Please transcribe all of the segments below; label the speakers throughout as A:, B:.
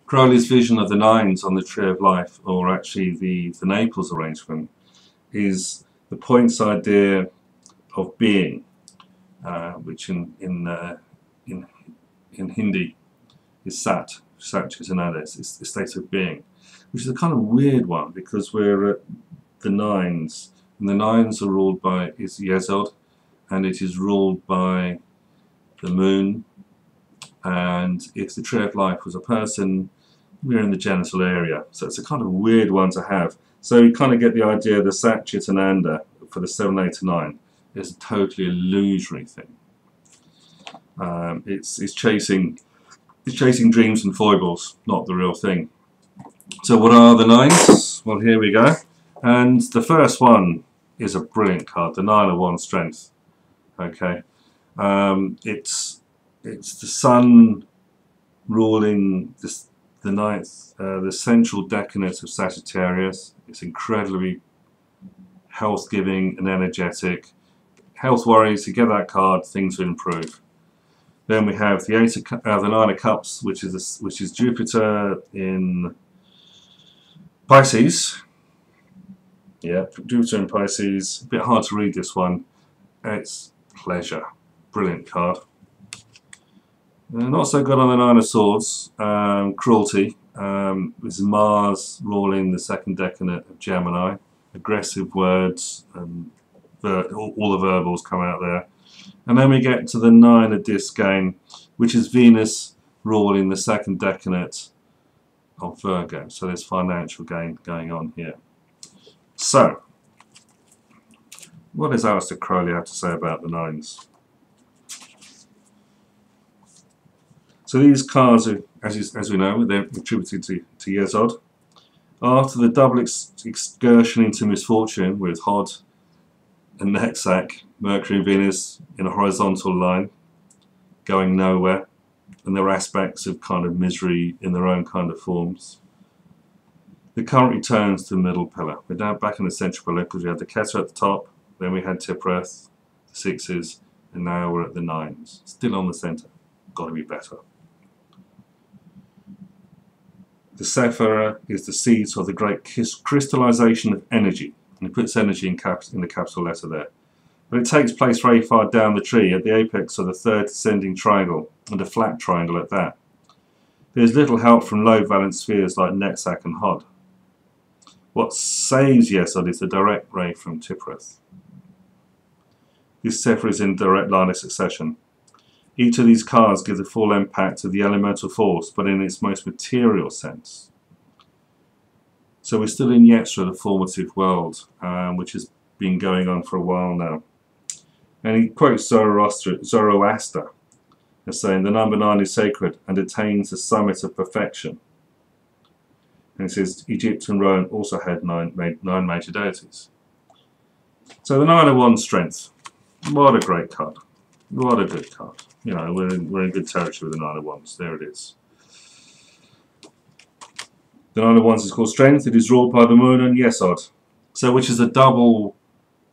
A: Crowley's vision of the nines on the Tree of Life, or actually the Naples arrangement, is the points idea of being, which in Hindi is Sat, Satchitananda, it's the state of being, which is a kind of weird one because we're at the nines, and the nines are ruled by is Yesod, and it is ruled by the moon. And if the Tree of Life was a person, we're in the genital area, so it's a kind of weird one to have. So you kind of get the idea the Satchitananda for the 7, 8, and 9 is a totally illusory thing. It's chasing dreams and foibles, not the real thing. So what are the nines? Well, here we go. And the first one is a brilliant card, the 9 of Wands Strength. Okay, it's the sun ruling the ninth, the central decanate of Sagittarius. It's incredibly health-giving and energetic. Health worries, you get that card, things will improve. Then we have the 9 of Cups, which is Jupiter in Pisces. Yeah, Jupiter in Pisces. A bit hard to read this one. It's pleasure. Brilliant card. Not so good on the 9 of Swords. Cruelty. This is Mars ruling the second decanate of Gemini. Aggressive words, and all the verbals come out there. And then we get to the 9 of Disgain, which is Venus ruling the second decanate of Virgo. So there's financial gain going on here. So, what does Aleister Crowley have to say about the nines? So these cards, as we know, they're attributed to Yesod. After the double excursion into misfortune with Hod and Nexac, Mercury and Venus in a horizontal line, going nowhere, and there are aspects of kind of misery in their own kind of forms. The current returns to the middle pillar. We're now back in the central pillar because we had the Keter at the top, then we had Tippereth, the 6s, and now we're at the 9s. Still on the centre. Got to be better. The sephirah is the seeds of the great crystallization of energy. And it puts energy in the capital letter there. But it takes place very far down the tree at the apex of the third descending triangle, and a flat triangle at that. There is little help from low valence spheres like Nexac and Hod. What saves Yesod is the direct ray from Tippereth. This sephirah is in direct line of succession. Each of these cards gives the full impact of the elemental force, but in its most material sense. So we're still in Yetzirah, the formative world, which has been going on for a while now. And he quotes Zoroaster as saying, the number 9 is sacred and attains the summit of perfection. And he says, Egypt and Rome also had nine major deities. So the 9 of Wands Strength. What a great card. What a good card. You know, we're in good territory with the 9 of Wands. There it is. The 9 of Wands is called Strength. It is ruled by the moon and Yesod. So which is a double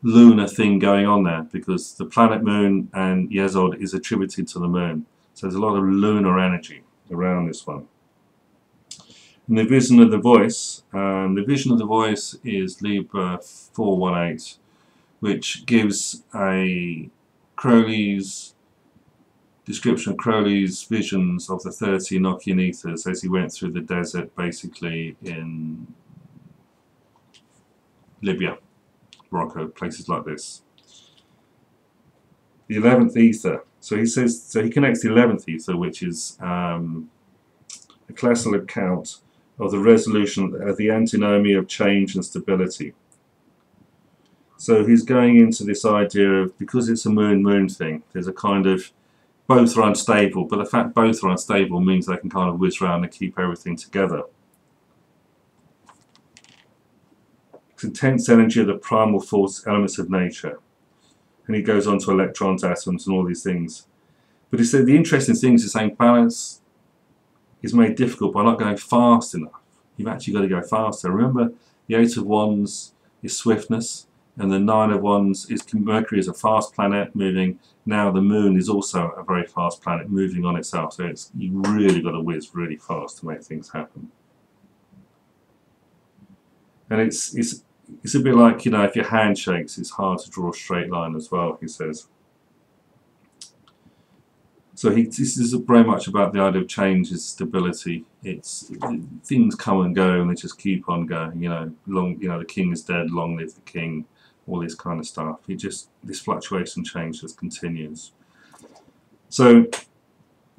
A: lunar thing going on there, because the planet moon and Yesod is attributed to the moon. So there's a lot of lunar energy around this one. And the vision of the voice. The vision of the voice is Libra 418, which gives a Crowley's description of Crowley's visions of the 30 Enochian ethers as he went through the desert, basically in Libya, Morocco, places like this. The 11th ether. So he says, so he connects the 11th ether, which is a classical account of the resolution of the antinomy of change and stability. So he's going into this idea of, because it's a moon-moon thing, there's a kind of, both are unstable, but the fact both are unstable means they can kind of whiz around and keep everything together. It's intense energy of the primal force elements of nature. And he goes on to electrons, atoms, and all these things. But he said the interesting thing is he's saying balance is made difficult by not going fast enough. You've actually got to go faster. Remember, the 8 of Wands is swiftness. And the Nine of Wands is Mercury is a fast planet moving. Now the Moon is also a very fast planet moving on itself. So you really got to whiz really fast to make things happen. And it's a bit like, you know, if your hand shakes, it's hard to draw a straight line as well, he says. So this is very much about the idea of change is stability. Things come and go, and they just keep on going. You know, the king is dead, long live the king, all this kind of stuff. This fluctuation change just continues. So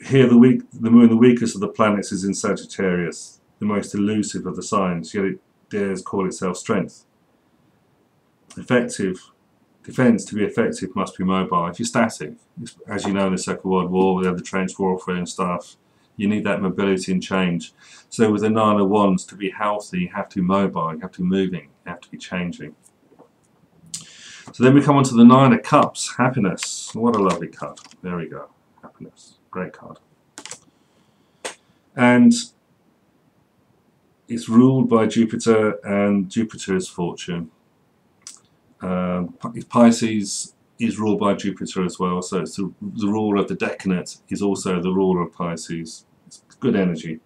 A: here the Moon, the weakest of the planets, is in Sagittarius, the most elusive of the signs, yet it dares call itself strength. Defense, to be effective, must be mobile. If you're static, as you know in the Second World War, we had the trench warfare and stuff, you need that mobility and change. So with the Nine of Wands, to be healthy, you have to be mobile, you have to be moving, you have to be changing. So then we come on to the Nine of Cups, happiness. What a lovely card. There we go, happiness, great card. And it's ruled by Jupiter, and Jupiter is fortune. Pisces is ruled by Jupiter as well, so it's the ruler of the decanate is also the ruler of Pisces. It's good energy.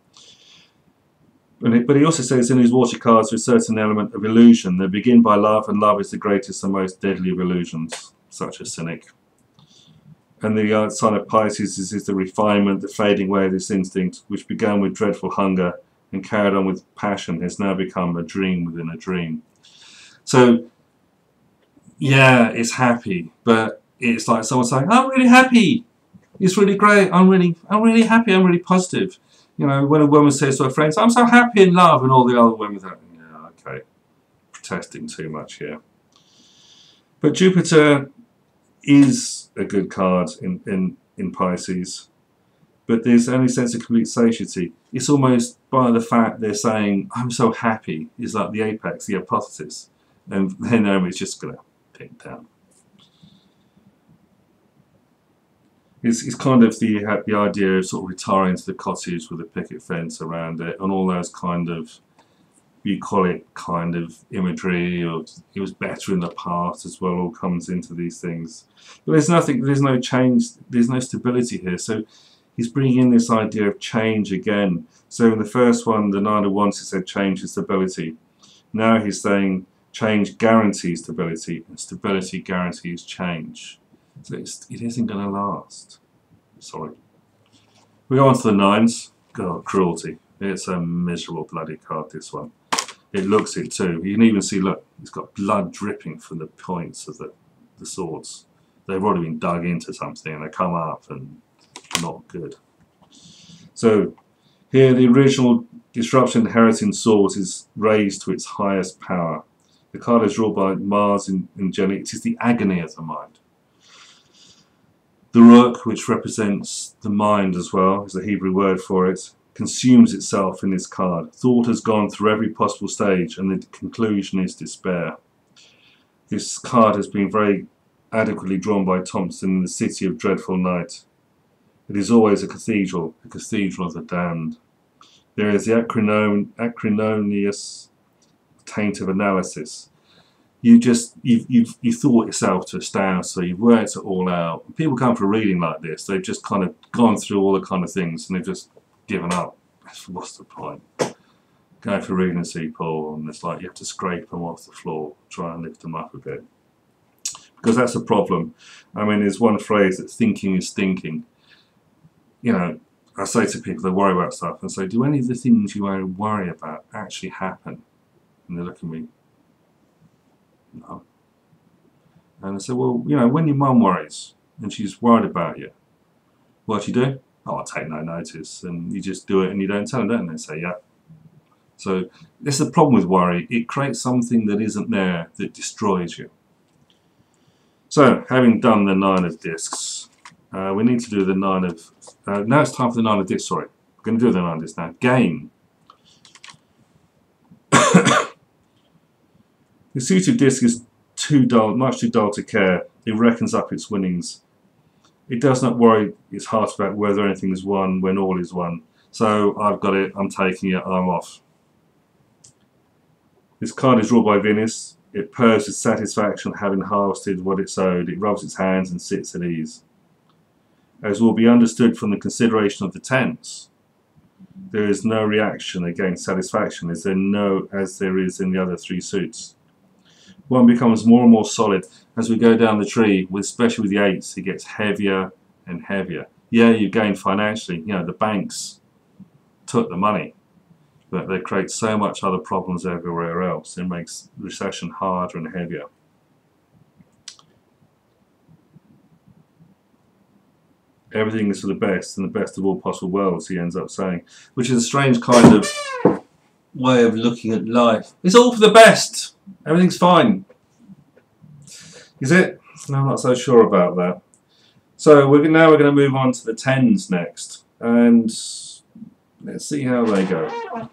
A: But he also says in his water cards with a certain element of illusion. They begin by love, and love is the greatest and most deadly of illusions, such a cynic. And the sign of Pisces is the refinement, the fading away of this instinct, which began with dreadful hunger and carried on with passion, has now become a dream within a dream. So yeah, it's happy, but it's like someone saying, "I'm really happy. It's really great. I'm really happy. I'm really positive." You know, when a woman says to her friends, "I'm so happy in love," and all the other women are, "Yeah, okay, protesting too much here." But Jupiter is a good card in Pisces, but there's only sense of complete satiety. It's almost by the fact they're saying, "I'm so happy," is like the apex, the apotheosis, and then it's just gonna pick down. It's kind of the idea of sort of retiring to the cottage with a picket fence around it, and all those kind of bucolic kind of imagery, or it was better in the past as well, all comes into these things. But there's no change, there's no stability here. So he's bringing in this idea of change again. So in the first one, the Nine of Wands, he said change is stability. Now he's saying change guarantees stability, and stability guarantees change. So it isn't going to last. Sorry. We go on to the nines. God, cruelty. It's a miserable bloody card, this one. It looks it too. You can even see, look, it's got blood dripping from the points of the swords. They've already been dug into something and they come up and not good. So here the original disruption inheriting swords is raised to its highest power. The card is ruled by Mars in Jenny. It is the agony of the mind. The Rook, which represents the mind as well, is the Hebrew word for it, consumes itself in this card. Thought has gone through every possible stage, and the conclusion is despair. This card has been very adequately drawn by Thompson in The City of Dreadful Night. It is always a cathedral of the damned. There is the acrimonious taint of analysis. You've thought yourself to a stand, so you've worked it all out. When people come for a reading like this, they've just kind of gone through all the kind of things and they've just given up. What's the point? Going for a reading and see Paul, and it's like you have to scrape them off the floor, try and lift them up a bit. Because that's a problem. I mean, there's one phrase that thinking is thinking. You know, I say to people, they worry about stuff, and say, do any of the things you worry about actually happen? And they look at me, no. And I say, well, you know, when your mum worries and she's worried about you, what do you do? Oh, I take no notice. And you just do it and you don't tell them, don't they? Say, yeah. So this is the problem with worry. It creates something that isn't there that destroys you. So, having done the 9 of discs, we need to do the 9 of... now it's time for the 9 of discs, sorry. We're going to do the 9 of discs now. Gain. The suited disc is too dull, much too dull to care. It reckons up its winnings. It does not worry its heart about whether anything is won when all is won. So I've got it, I'm taking it, I'm off. This card is ruled by Venus It purrs with satisfaction having harvested what it sowed. It rubs its hands and sits at ease. As will be understood from the consideration of the tense, there is no reaction against satisfaction as there is in the other three suits. One becomes more and more solid as we go down the tree, especially with the eights. It gets heavier and heavier. Yeah, you gain financially. You know, the banks took the money, but they create so much other problems everywhere else. It makes recession harder and heavier. Everything is for the best and the best of all possible worlds, he ends up saying, which is a strange kind of way of looking at life. It's all for the best. Everything's fine. Is it? No, I'm not so sure about that. So now we're going to move on to the tens next, and let's see how they go.